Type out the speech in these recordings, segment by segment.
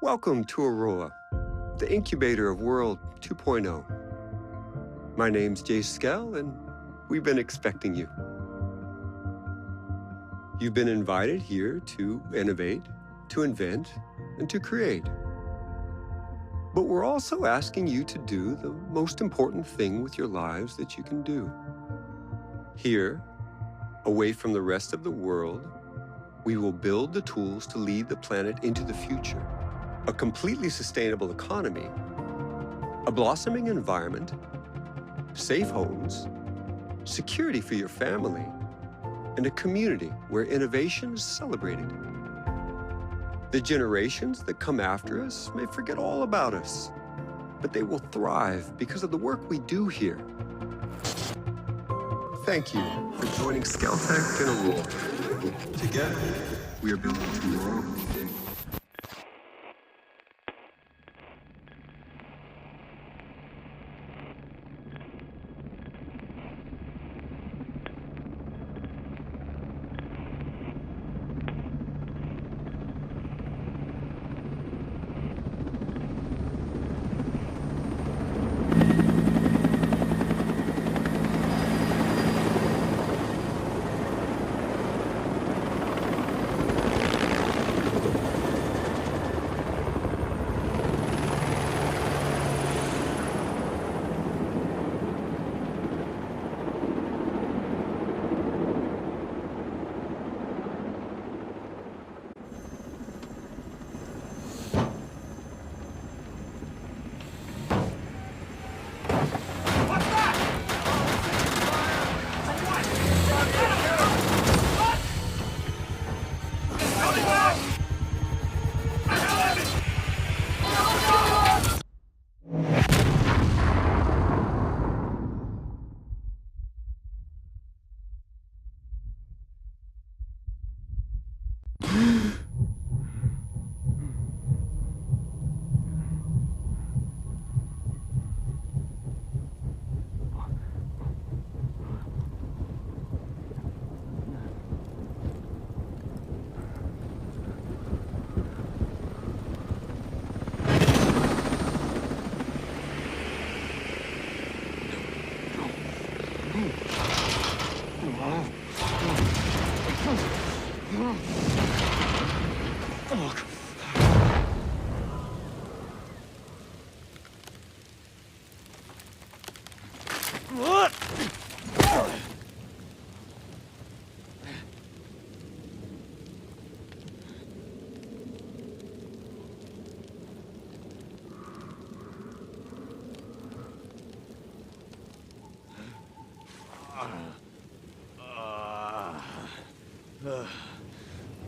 Welcome to Aurora, the incubator of World 2.0. My name's Jay Skell, and we've been expecting you. You've been invited here to innovate, to invent, and to create. But we're also asking you to do the most important thing with your lives that you can do. Here, away from the rest of the world, we will build the tools to lead the planet into the future. A completely sustainable economy, a blossoming environment, safe homes, security for your family, and a community where innovation is celebrated. The generations that come after us may forget all about us, but they will thrive because of the work we do here. Thank you for joining Skeltech and Aurora. Together, we are building tomorrow.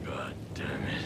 God damn it.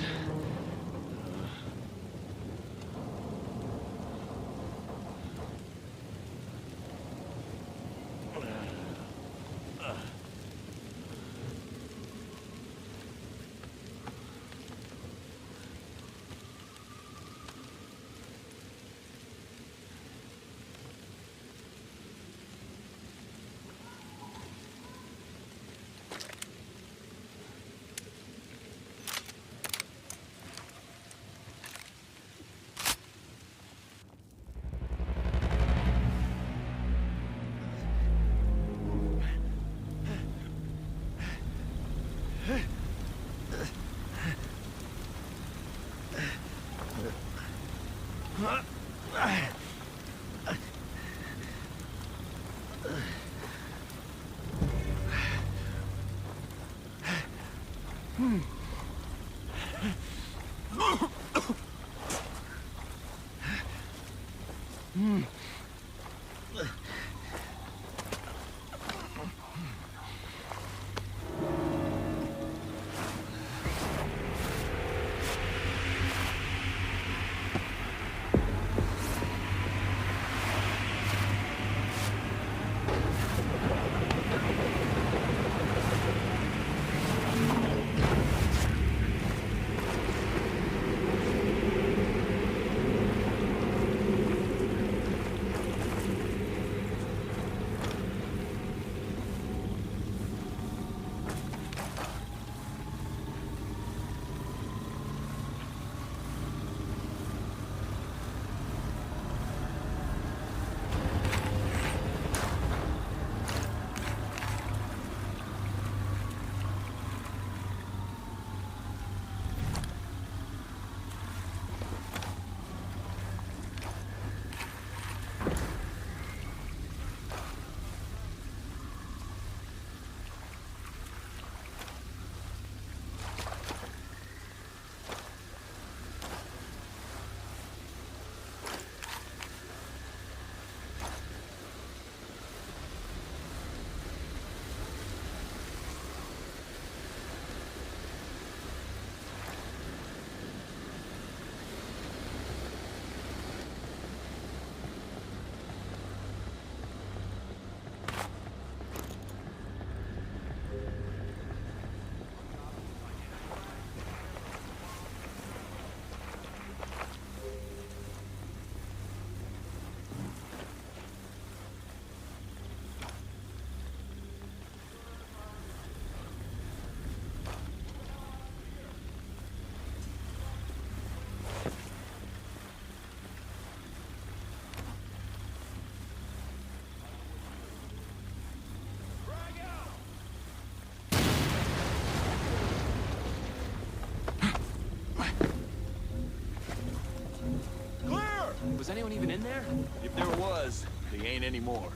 anyone even in there? If there was, they ain't anymore.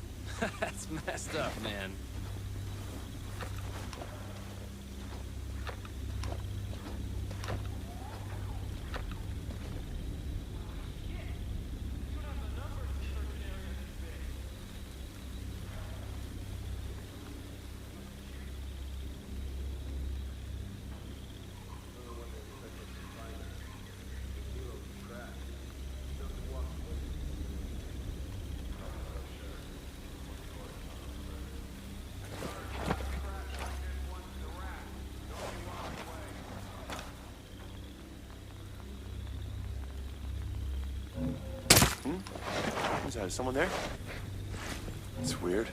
That's messed up, man. Who's that? Is someone there? It's weird.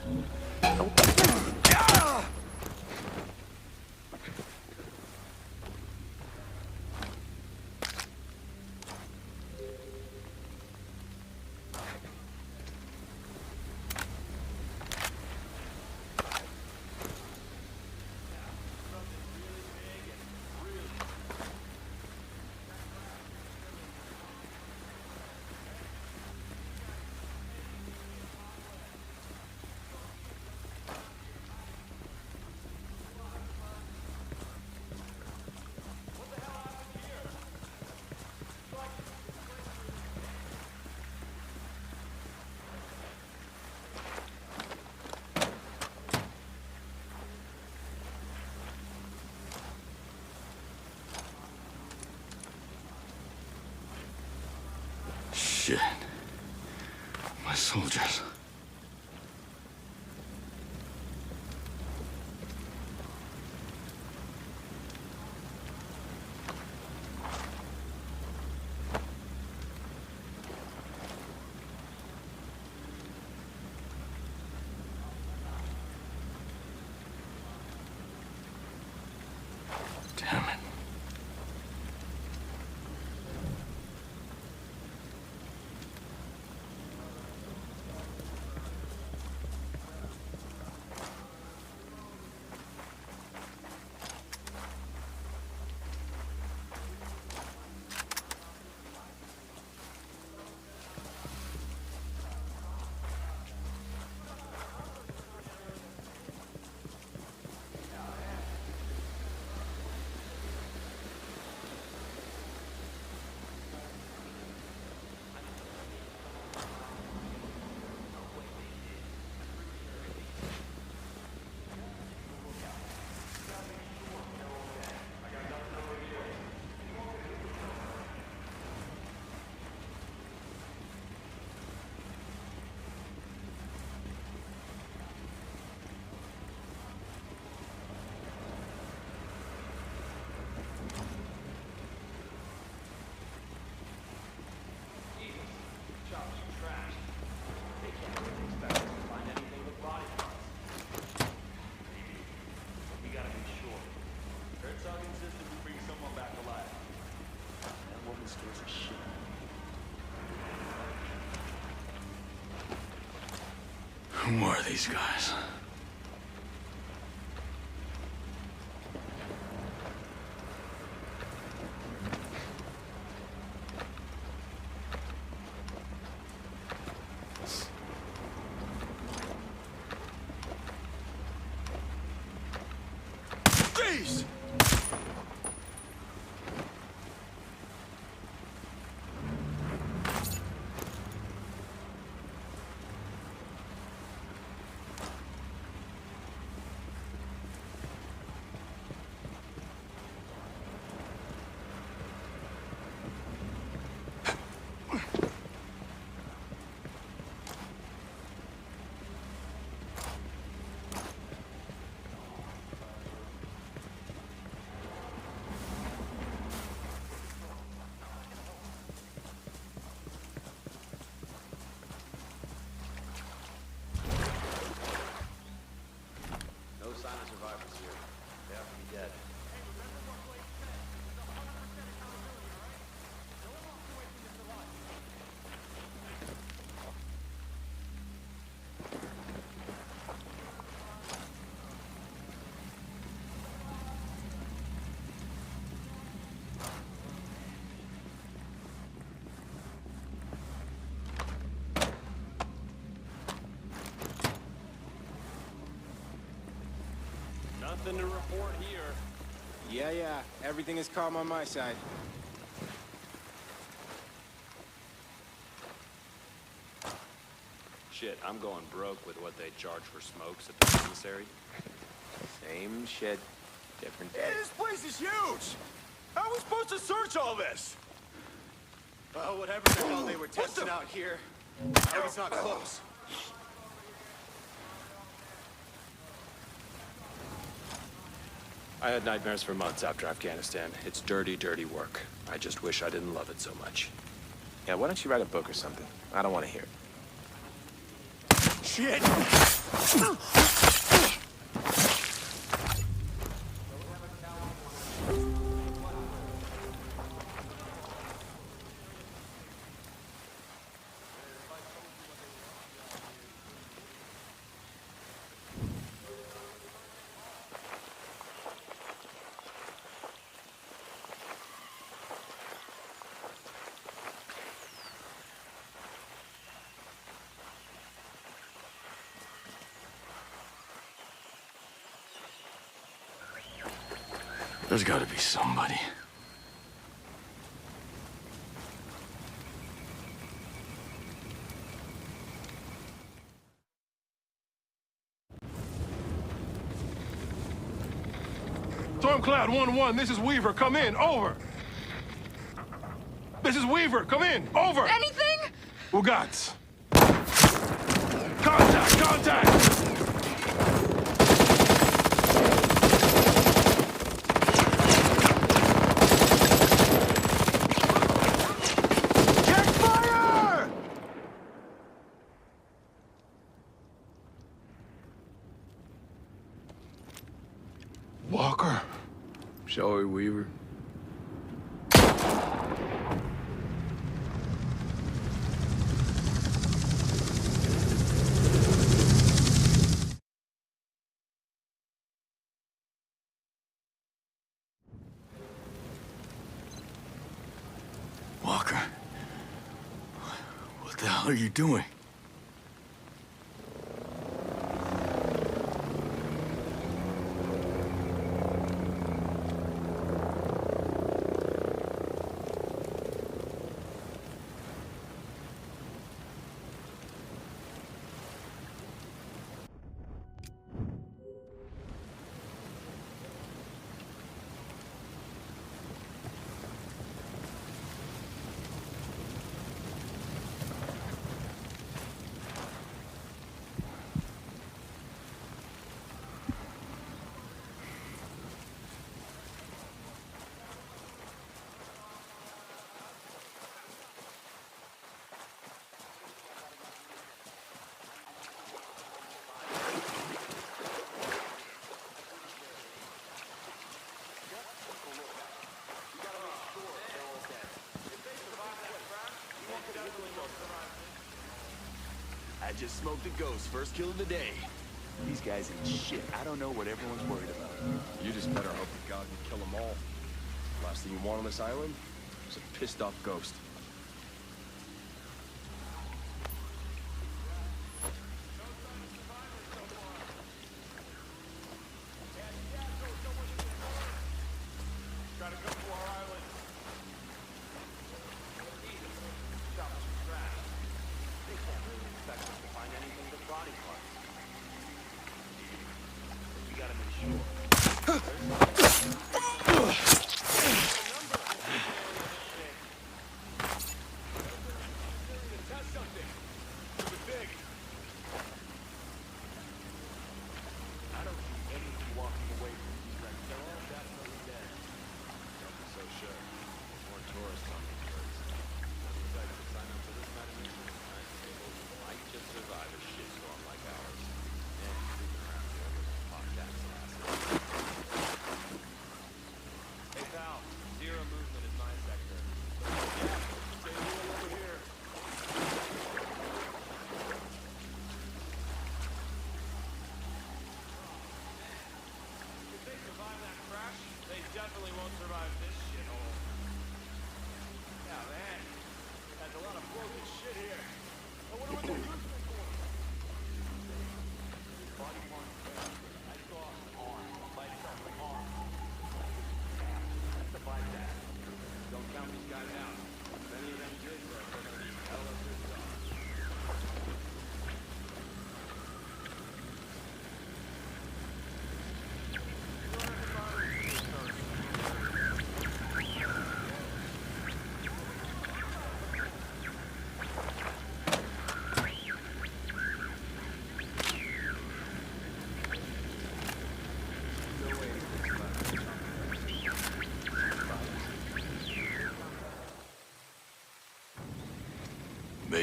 Shit. My soldiers. Damn it. Who are these guys? Jeez! Nothing to report here. Yeah. Everything is calm on my side. Shit, I'm going broke with what they charge for smokes at the commissary. Same shit, different day. Hey, this place is huge! How are we supposed to search all this? Well, whatever the hell they were testing out here, I hope it's not close. I had nightmares for months after Afghanistan. It's dirty, dirty work. I just wish I didn't love it so much. Yeah, why don't you write a book or something? I don't want to hear it. Shit! There's gotta be somebody. Stormcloud 1-1, this is Weaver, come in, over! This is Weaver, come in, over! Anything? Ugats. Contact! Check fire! Walker. Shall we, Weaver? Walker. What the hell are you doing? I just smoked a ghost, first kill of the day. These guys ain't shit. I don't know what everyone's worried about. You just better hope that God can kill them all. Last thing you want on this island is a pissed off ghost.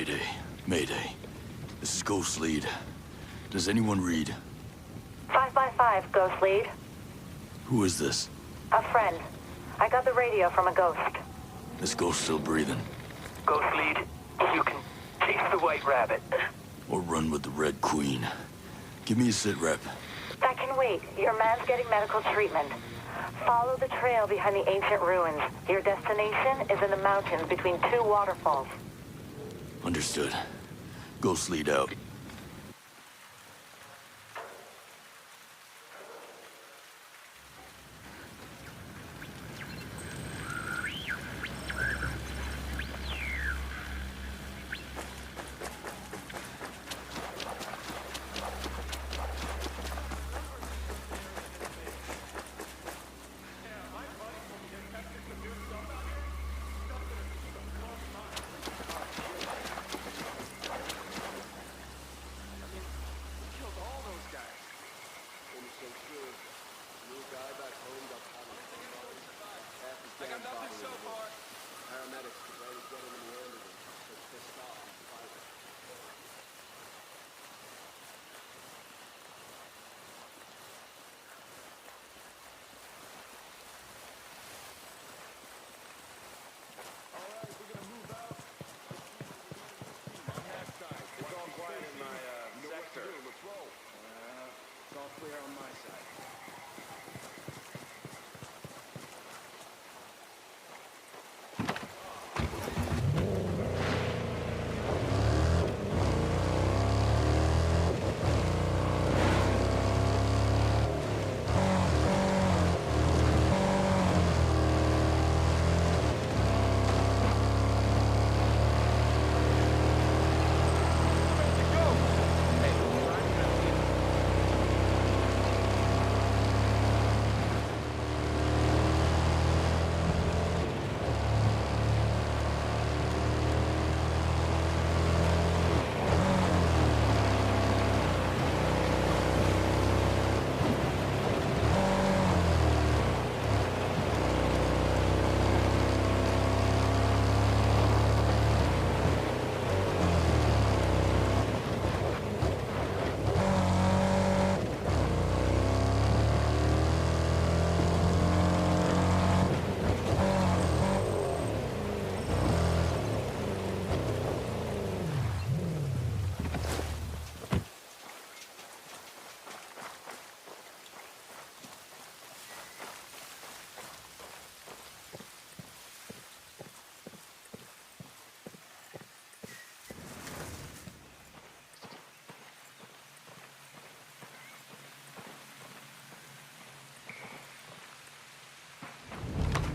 Mayday. Mayday. This is Ghost Lead. Does anyone read? 555, Ghost Lead. Who is this? A friend. I got the radio from a ghost. This ghost still breathing? Ghost Lead, you can chase the White Rabbit. Or run with the Red Queen? Give me a sit rep. That can wait. Your man's getting medical treatment. Follow the trail behind the ancient ruins. Your destination is in the mountains between two waterfalls. Understood. Ghost Lead out.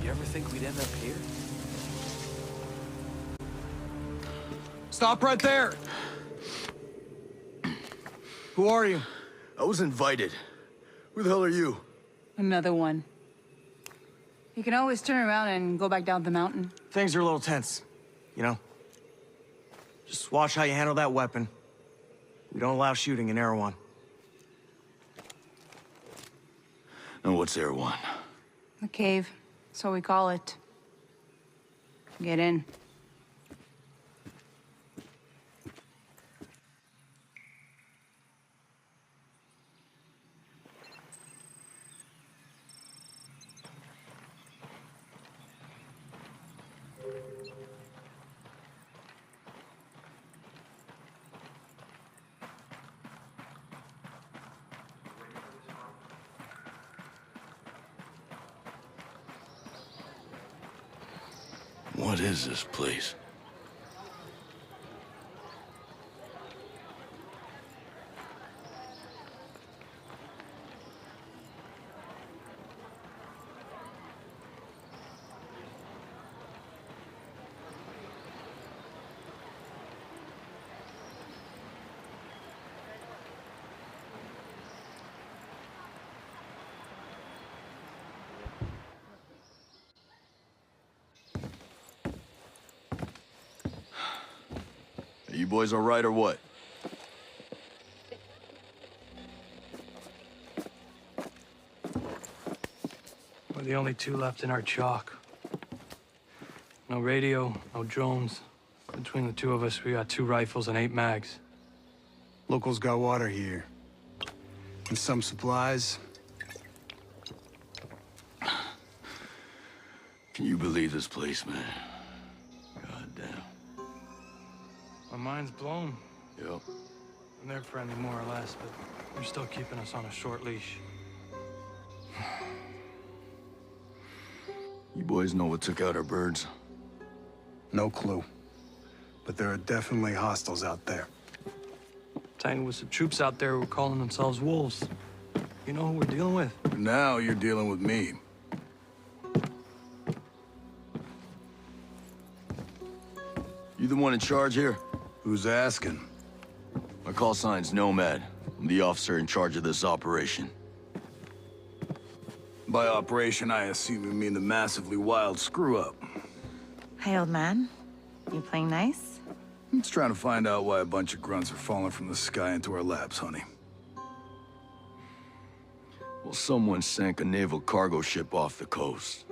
You ever think we'd end up here? Stop right there! Who are you? I was invited. Who the hell are you? Another one. You can always turn around and go back down the mountain. Things are a little tense, you know? Just watch how you handle that weapon. We don't allow shooting in Erewhon. And what's Erewhon? The cave. So we call it. Get in. What is this place? Are you boys all right or what? We're the only two left in our chalk. No radio, no drones. The Between the two of us, we got 2 rifles and 8 mags. Locals got water here. And some supplies. Can you believe this place, man? God damn. My mind's blown. Yep. And they're friendly, more or less, but they're still keeping us on a short leash. You boys know what took out our birds? No clue. But there are definitely hostiles out there. Tangled with some troops out there who were calling themselves wolves. You know who we're dealing with? Now you're dealing with me. You the one in charge here? Who's asking? My call sign's Nomad. I'm the officer in charge of this operation. By operation, I assume you mean the massively wild screw-up. Hey, old man. You playing nice? I'm just trying to find out why a bunch of grunts are falling from the sky into our laps, honey. Well, someone sank a naval cargo ship off the coast.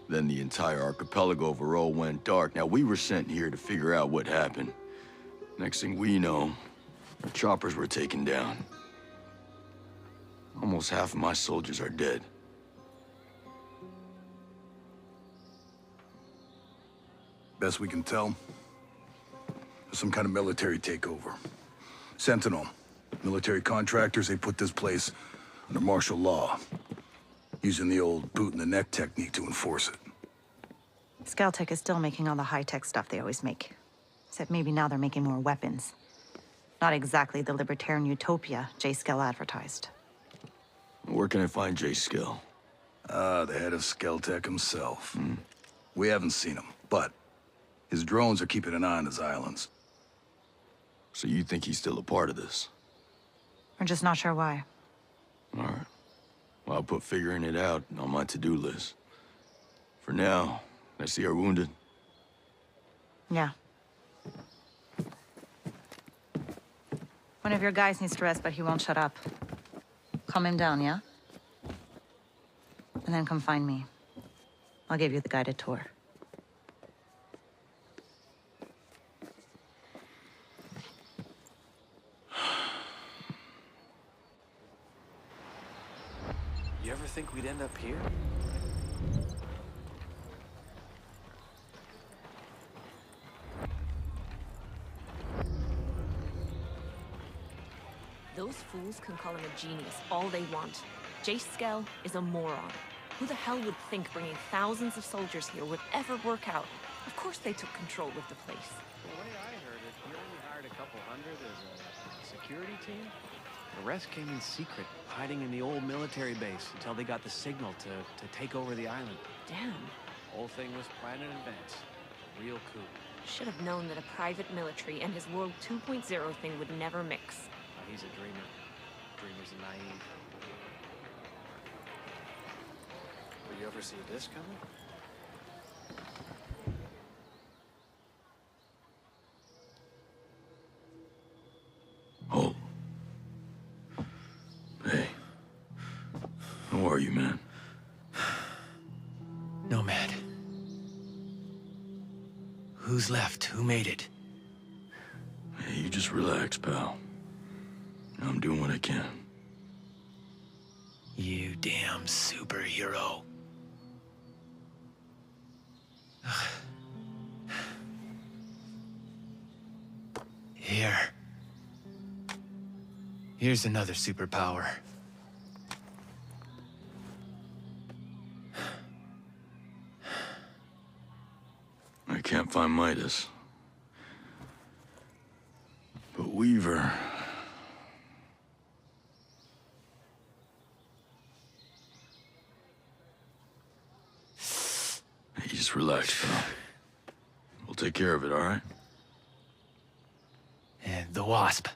Then the entire archipelago of Aro went dark. Now, we were sent here to figure out what happened. Next thing we know, our choppers were taken down. Almost half of my soldiers are dead. Best we can tell, there's some kind of military takeover. Sentinel, military contractors, they put this place under martial law, using the old boot-in-the-neck technique to enforce it. Skeltech is still making all the high-tech stuff they always make. Except maybe now they're making more weapons. Not exactly the libertarian utopia J. Skell advertised. Where can I find J. Skell? The head of Skeltech himself. We haven't seen him, but his drones are keeping an eye on his islands. So you think he's still a part of this? We're just not sure why. All right. Well, I'll put figuring it out on my to-do list. For now, I see our wounded. Yeah. One of your guys needs to rest, but he won't shut up. Calm him down, yeah? And then come find me. I'll give you the guided tour. You ever think we'd end up here? Those fools can call him a genius all they want. J. Skell is a moron. Who the hell would think bringing thousands of soldiers here would ever work out? Of course they took control of the place. The way I heard it, he only hired a couple hundred as a security team. The rest came in secret, hiding in the old military base until they got the signal to take over the island. Damn. Whole thing was planned in advance. Real coup. Should have known that a private military and his World 2.0 thing would never mix. He's a dreamer. Dreamers are naive. Will you ever see this coming? Oh. Hey. How are you, man? Nomad. Who's left? Who made it? Hey, you just relax, pal. I'm doing what I can. You damn superhero. Here. Here's another superpower. I can't find Midas. But Weaver... Hey, just relax, pal. We'll take care of it, all right? And the Wasp.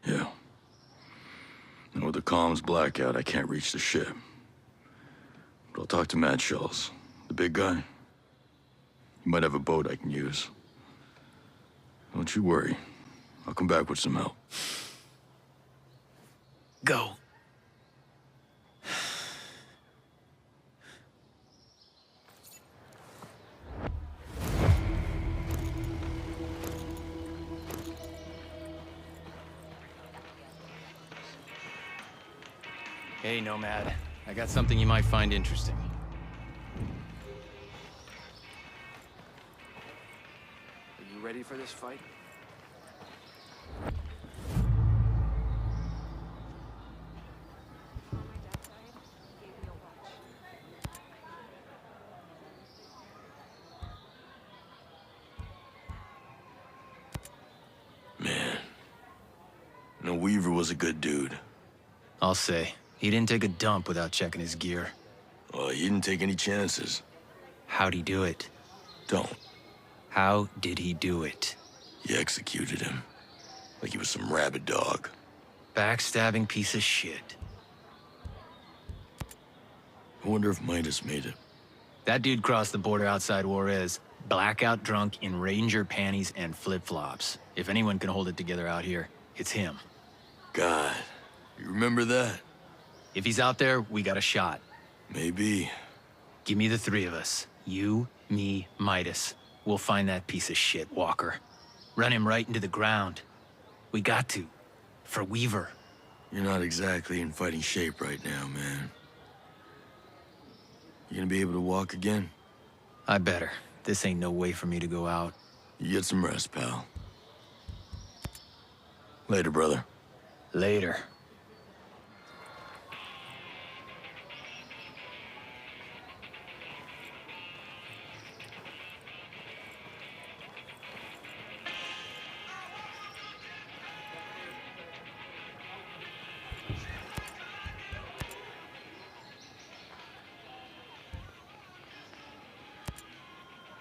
Yeah. And with the comms blackout, I can't reach the ship. But I'll talk to Mad Shells, the big guy. He might have a boat I can use. Don't you worry. I'll come back with some help. Go. Hey, Nomad. I got something you might find interesting. Are you ready for this fight? Man. No, Weaver was a good dude. I'll say. He didn't take a dump without checking his gear. Well, he didn't take any chances. How'd he do it? Don't. How did he do it? You executed him. Like he was some rabid dog. Backstabbing piece of shit. I wonder if Midas made it. That dude crossed the border outside Juarez, blackout drunk in ranger panties and flip-flops. If anyone can hold it together out here, it's him. God, you remember that? If he's out there, we got a shot. Maybe. Give me the three of us. You, me, Midas. We'll find that piece of shit, Walker. Run him right into the ground. We got to. For Weaver. You're not exactly in fighting shape right now, man. You gonna be able to walk again? I better. This ain't no way for me to go out. You get some rest, pal. Later, brother. Later.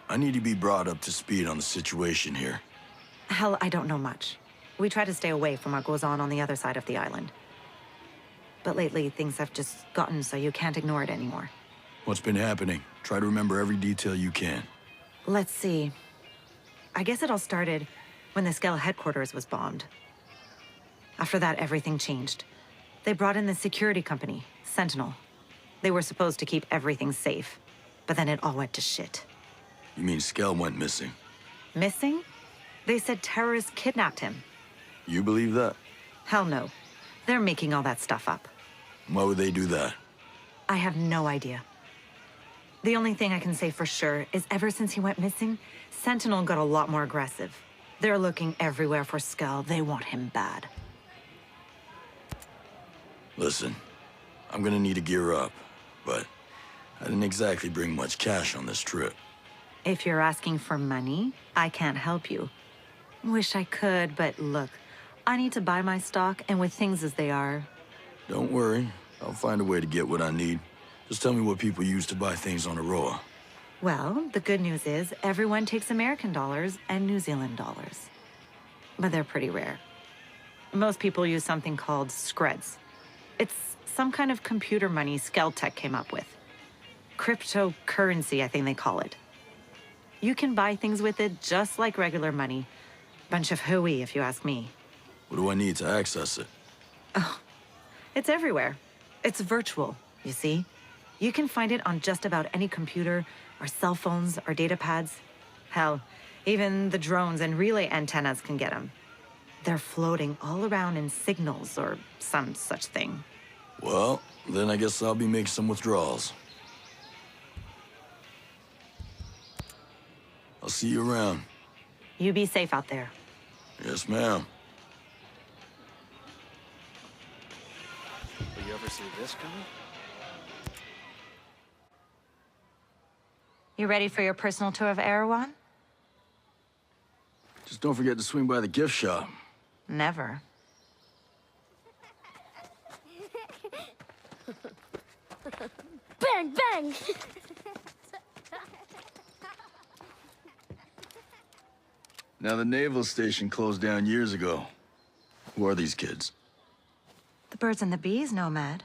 I need to be brought up to speed on the situation here. Hell, I don't know much. We try to stay away from what goes on the other side of the island. But lately, things have just gotten so you can't ignore it anymore. What's been happening? Try to remember every detail you can. Let's see. I guess it all started when the Skell headquarters was bombed. After that, everything changed. They brought in the security company, Sentinel. They were supposed to keep everything safe, but then it all went to shit. You mean Skell went missing? Missing? They said terrorists kidnapped him. You believe that? Hell no. They're making all that stuff up. Why would they do that? I have no idea. The only thing I can say for sure is ever since he went missing, Sentinel got a lot more aggressive. They're looking everywhere for Skell. They want him bad. Listen, I'm gonna need to gear up, but I didn't exactly bring much cash on this trip. If you're asking for money, I can't help you. Wish I could, but look, I need to buy my stock, and with things as they are... Don't worry, I'll find a way to get what I need. Just tell me what people use to buy things on Aroa. Well, the good news is everyone takes American dollars and New Zealand dollars. But they're pretty rare. Most people use something called Screds. It's some kind of computer money Skelltech came up with. Cryptocurrency, I think they call it. You can buy things with it just like regular money. Bunch of hooey, if you ask me. What do I need to access it? Oh, it's everywhere. It's virtual, you see? You can find it on just about any computer, or cell phones, or data pads. Hell, even the drones and relay antennas can get them. They're floating all around in signals or some such thing. Well, then I guess I'll be making some withdrawals. I'll see you around. You be safe out there. Yes, ma'am. Will you ever see this coming? You ready for your personal tour of Erewhon? Just don't forget to swing by the gift shop. Never. Bang, bang! Now, the naval station closed down years ago. Who are these kids? The birds and the bees, Nomad.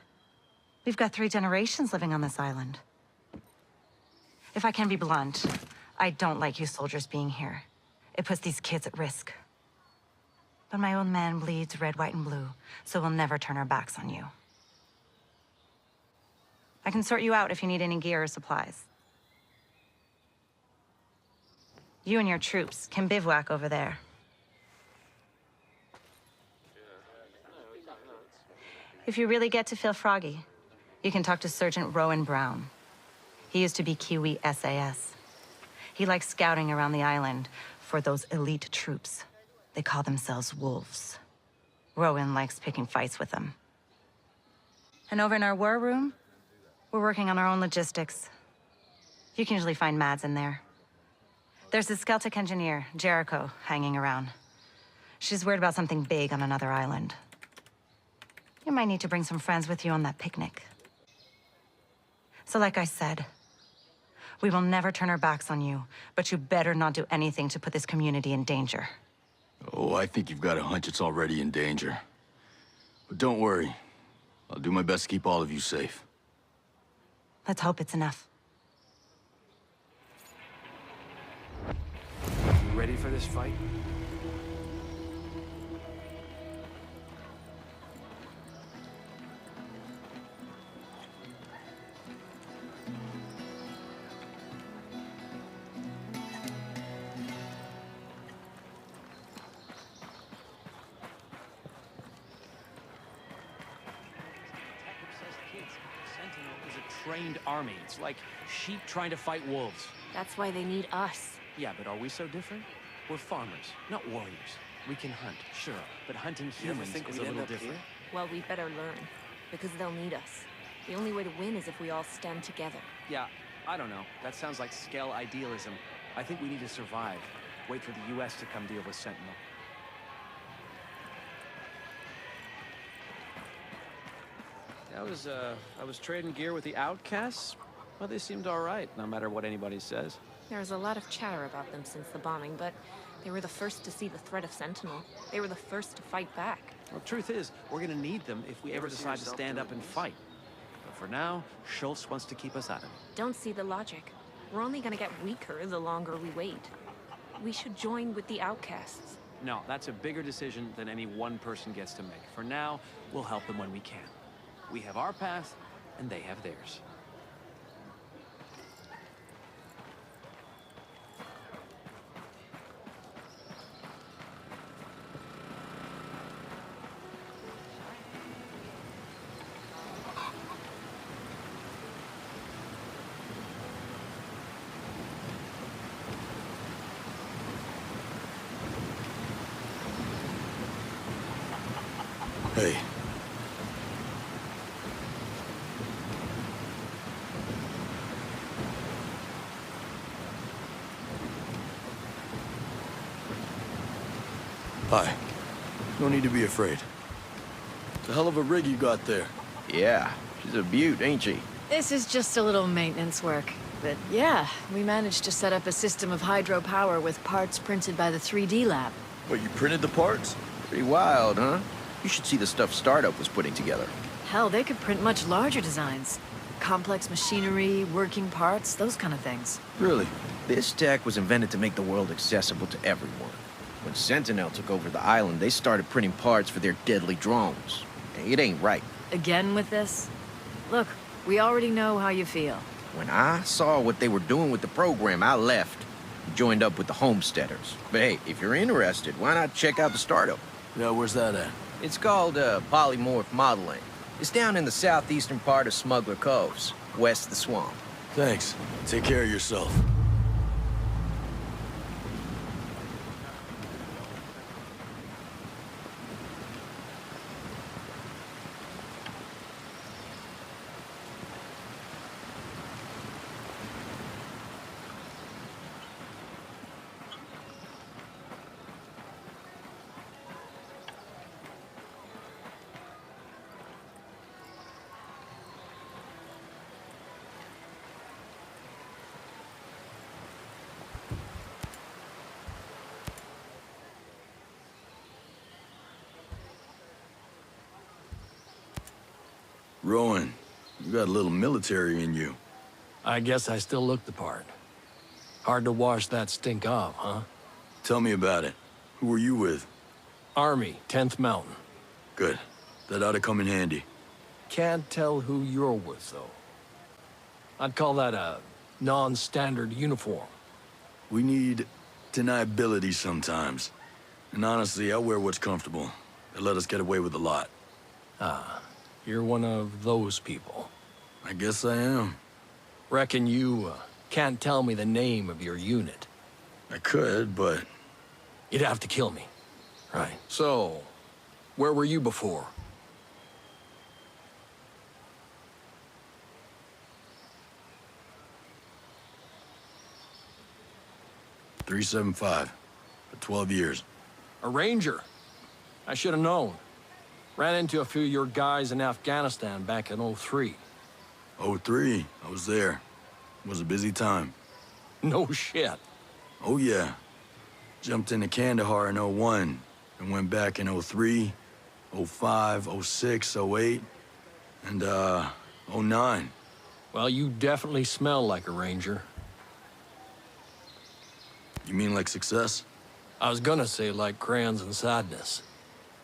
We've got 3 generations living on this island. If I can be blunt, I don't like you soldiers being here. It puts these kids at risk. But my own man bleeds red, white, and blue, so we'll never turn our backs on you. I can sort you out if you need any gear or supplies. You and your troops can bivouac over there. If you really get to feel froggy, You can talk to Sergeant Rowan Brown. He used to be Kiwi SAS. He likes scouting around the island for those elite troops. They call themselves wolves. Rowan likes picking fights with them. And over in our war room, we're working on our own logistics. You can usually find Mads in there. There's this Celtic engineer, Jericho, hanging around. She's worried about something big on another island. You might need to bring some friends with you on that picnic. So like I said, we will never turn our backs on you, but you better not do anything to put this community in danger. Oh, I think you've got a hunch it's already in danger. But don't worry. I'll do my best to keep all of you safe. Let's hope it's enough. You ready for this fight? Trained army. It's like sheep trying to fight wolves. That's why they need us. Yeah, but are we so different? We're farmers, not warriors. We can hunt, sure, but hunting humans is a little different. Well, we better learn, because they'll need us. The only way to win is if we all stand together. Yeah, I don't know. That sounds like Skell idealism. I think we need to survive. Wait for the US to come deal with Sentinel. I was trading gear with the outcasts. Well, they seemed all right, no matter what anybody says. There's a lot of chatter about them since the bombing, but they were the first to see the threat of Sentinel. They were the first to fight back. Well, truth is, we're gonna need them if we ever decide to stand up and fight. But for now, Schultz wants to keep us out of it. Don't see the logic. We're only gonna get weaker the longer we wait. We should join with the outcasts. No, that's a bigger decision than any one person gets to make. For now, we'll help them when we can. We have our path, and they have theirs. Hey. Hi. No need to be afraid. It's a hell of a rig you got there. Yeah, she's a beaut, ain't she? This is just a little maintenance work. But yeah, we managed to set up a system of hydropower with parts printed by the 3D lab. What, you printed the parts? Pretty wild, huh? You should see the stuff Startup was putting together. Hell, they could print much larger designs. Complex machinery, working parts, those kind of things. Really? This tech was invented to make the world accessible to everyone. When Sentinel took over the island, they started printing parts for their deadly drones. It ain't right. Again with this? Look, we already know how you feel. When I saw what they were doing with the program, I left. Joined up with the Homesteaders. But hey, if you're interested, why not check out the Startup? Yeah, where's that at? It's called Polymorph Modeling. It's down in the southeastern part of Smuggler Coves, west of the swamp. Thanks. Take care of yourself. Rowan, you got a little military in you. I guess I still look the part. Hard to wash that stink off, huh? Tell me about it. Who were you with? Army, 10th Mountain. Good. That ought to come in handy. Can't tell who you're with, though. I'd call that a non-standard uniform. We need deniability sometimes. And honestly, I wear what's comfortable. They let us get away with a lot. Ah, you're one of those people. I guess I am. Reckon you can't tell me the name of your unit. I could, but... You'd have to kill me. Right. So, where were you before? .375 for 12 years. A ranger. I should have known. Ran into a few of your guys in Afghanistan back in '03. '03, I was there. It was a busy time. No shit. Oh yeah. Jumped into Kandahar in '01 and went back in '03, '05, '06, '08, and '09. Well, you definitely smell like a ranger. You mean like success? I was gonna say like crayons and sadness.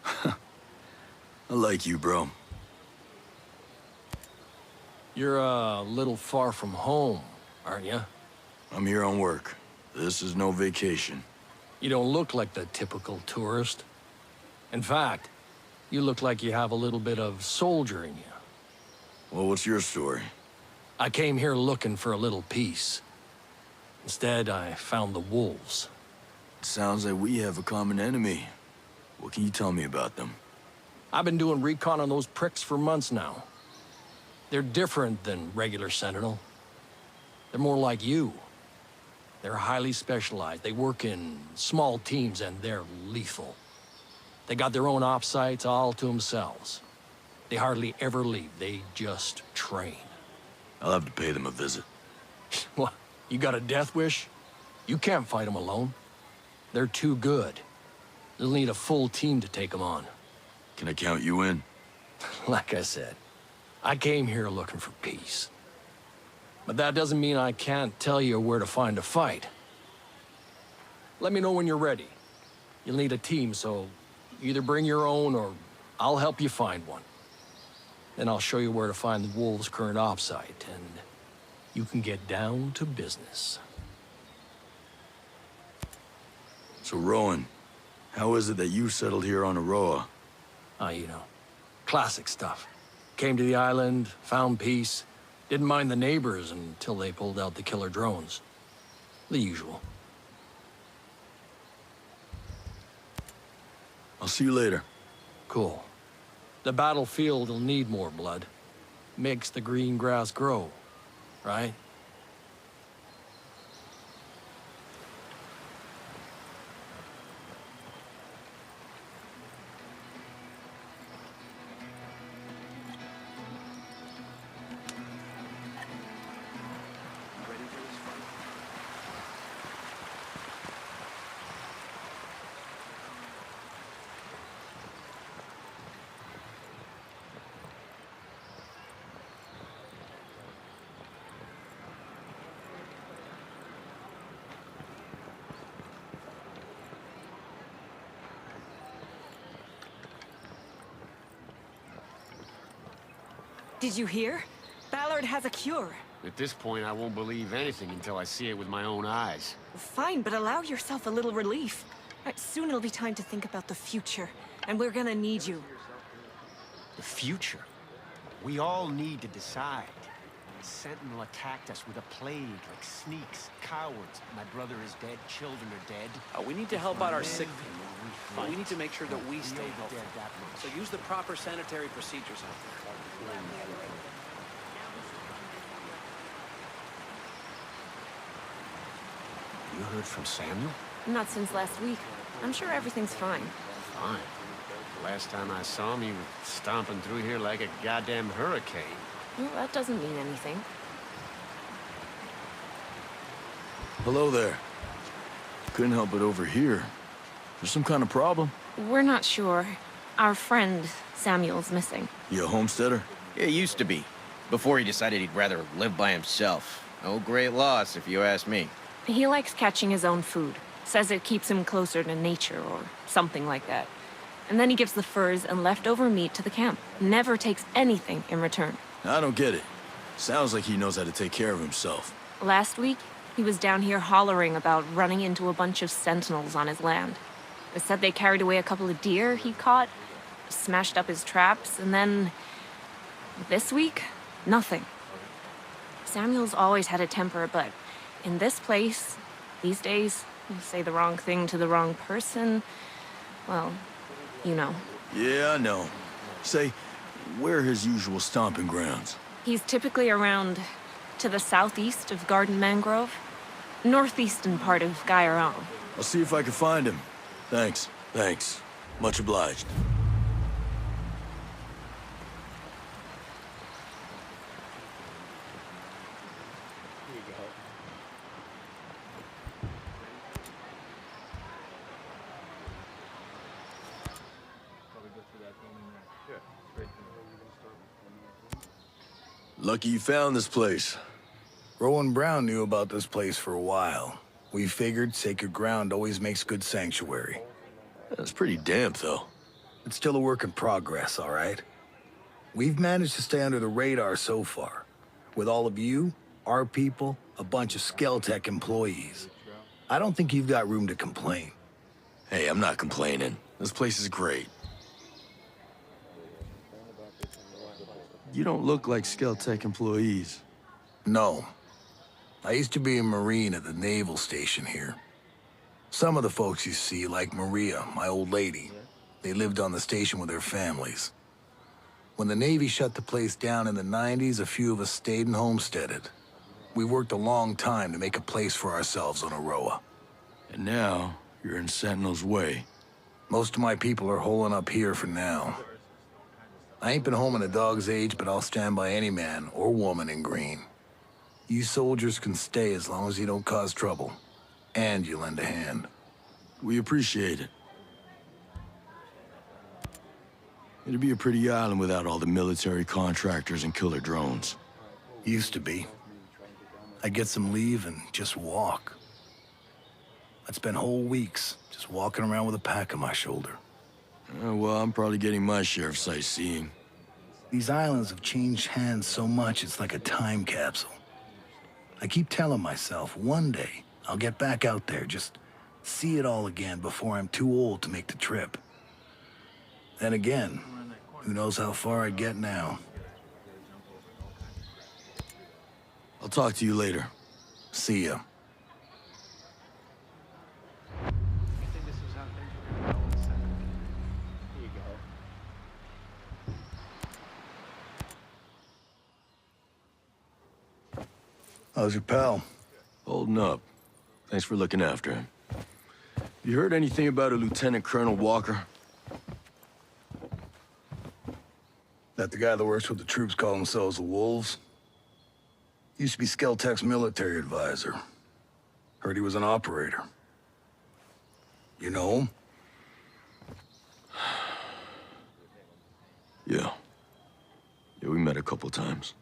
I like you, bro. You're a little far from home, aren't you? I'm here on work. This is no vacation. You don't look like the typical tourist. In fact, you look like you have a little bit of soldier in you. Well, what's your story? I came here looking for a little peace. Instead, I found the wolves. It sounds like we have a common enemy. What can you tell me about them? I've been doing recon on those pricks for months now. They're different than regular Sentinel. They're more like you. They're highly specialized. They work in small teams and they're lethal. They got their own op sites all to themselves. They hardly ever leave. They just train. I'll have to pay them a visit. What? You got a death wish? You can't fight them alone. They're too good. You'll need a full team to take them on. Can I count you in? Like I said, I came here looking for peace. But that doesn't mean I can't tell you where to find a fight. Let me know when you're ready. You'll need a team, so either bring your own or I'll help you find one. Then I'll show you where to find the Wolves' current op site, and you can get down to business. So, Rowan, how is it that you settled here on Aroa? You know, classic stuff. Came to the island, found peace, didn't mind the neighbors until they pulled out the killer drones. The usual. I'll see you later. Cool. The battlefield will need more blood. Makes the green grass grow, right? Did you hear? Ballard has a cure. At this point, I won't believe anything until I see it with my own eyes. Fine, but allow yourself a little relief. Soon it'll be time to think about the future, and we're gonna need you. The future? We all need to decide. Sentinel attacked us with a plague, like sneaks, cowards. My brother is dead, children are dead. We need to help out our sick people. But we need to make sure that we stay healthy. So use the proper sanitary procedures out there. You heard from Samuel? Not since last week. I'm sure everything's fine. Fine. Last time I saw him, he was stomping through here like a goddamn hurricane. Well, that doesn't mean anything. Hello there. Couldn't help but overhear. There's some kind of problem? We're not sure. Our friend, Samuel's missing. You a homesteader? Yeah, he used to be. Before he decided he'd rather live by himself. No great loss, if you ask me. He likes catching his own food. Says it keeps him closer to nature or something like that. And then he gives the furs and leftover meat to the camp. Never takes anything in return. I don't get it. Sounds like he knows how to take care of himself. Last week, he was down here hollering about running into a bunch of sentinels on his land. They said they carried away a couple of deer he caught, smashed up his traps, and then... this week, nothing. Samuel's always had a temper, but in this place, these days, you say the wrong thing to the wrong person, well, you know. Yeah, I know. Say, where are his usual stomping grounds? He's typically around to the southeast of Garden Mangrove, northeastern part of Guyarong. I'll see if I can find him. Thanks. Thanks. Much obliged. Lucky you found this place. Rowan Brown knew about this place for a while. We figured sacred ground always makes good sanctuary. It's pretty damp, though. It's still a work in progress, all right? We've managed to stay under the radar so far. With all of you, our people, a bunch of Skeltech employees. I don't think you've got room to complain. Hey, I'm not complaining. This place is great. You don't look like Skeltech employees. No. I used to be a Marine at the naval station here. Some of the folks you see, like Maria, my old lady, they lived on the station with their families. When the Navy shut the place down in the 90s, a few of us stayed and homesteaded. We worked a long time to make a place for ourselves on Aroa. And now, you're in Sentinel's way. Most of my people are holing up here for now. I ain't been home in a dog's age, but I'll stand by any man or woman in green. You soldiers can stay as long as you don't cause trouble. And you lend a hand. We appreciate it. It'd be a pretty island without all the military contractors and killer drones. Used to be. I'd get some leave and just walk. I'd spend whole weeks just walking around with a pack on my shoulder. Well, I'm probably getting my share of sightseeing. These islands have changed hands so much, it's like a time capsule. I keep telling myself, one day, I'll get back out there, just see it all again before I'm too old to make the trip. Then again, who knows how far I'd get now. I'll talk to you later. See ya. How's your pal? Holding up. Thanks for looking after him. You heard anything about a Lieutenant Colonel Walker? That the guy that works with the troops call themselves the Wolves? Used to be Skeltech's military advisor. Heard he was an operator. You know him? Yeah. Yeah, we met a couple times.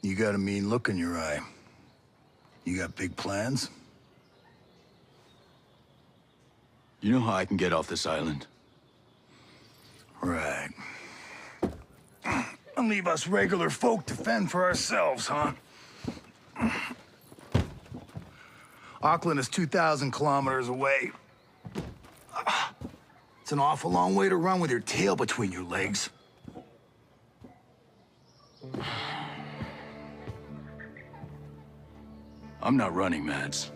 You got a mean look in your eye. You got big plans? You know how I can get off this island? Right. And leave us regular folk to fend for ourselves, huh? Auckland is 2,000 kilometers away. It's an awful long way to run with your tail between your legs. I'm not running, Mads.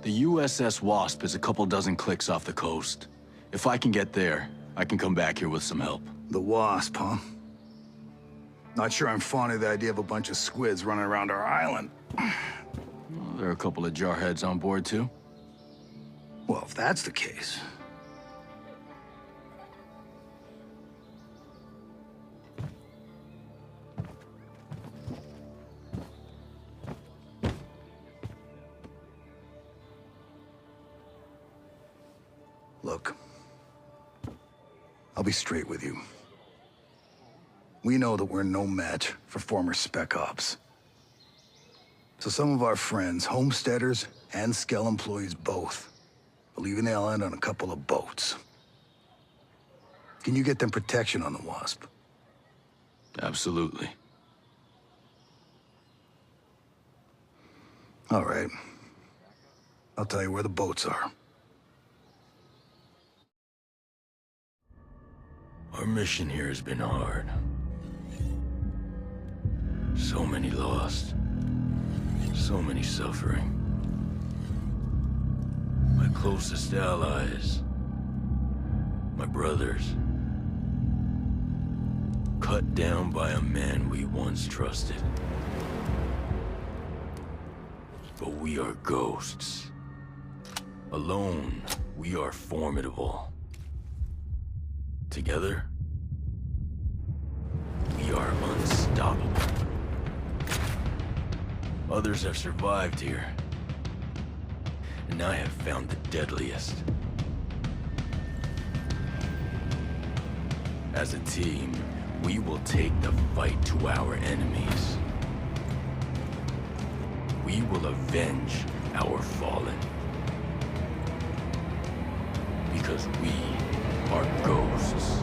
The USS Wasp is a couple dozen clicks off the coast. If I can get there, I can come back here with some help. The Wasp, huh? Not sure I'm fond of the idea of a bunch of squids running around our island. Well, there are a couple of jarheads on board, too. Well, if that's the case... Look, I'll be straight with you. We know that we're no match for former Spec Ops. So some of our friends, homesteaders and Skell employees both, are leaving the island on a couple of boats. Can you get them protection on the Wasp? Absolutely. All right. I'll tell you where the boats are. Our mission here has been hard. So many lost. So many suffering. My closest allies. My brothers. Cut down by a man we once trusted. But we are ghosts. Alone, we are formidable. Together, we are unstoppable. Others have survived here, and I have found the deadliest. As a team, we will take the fight to our enemies. We will avenge our fallen. Because we are ghosts.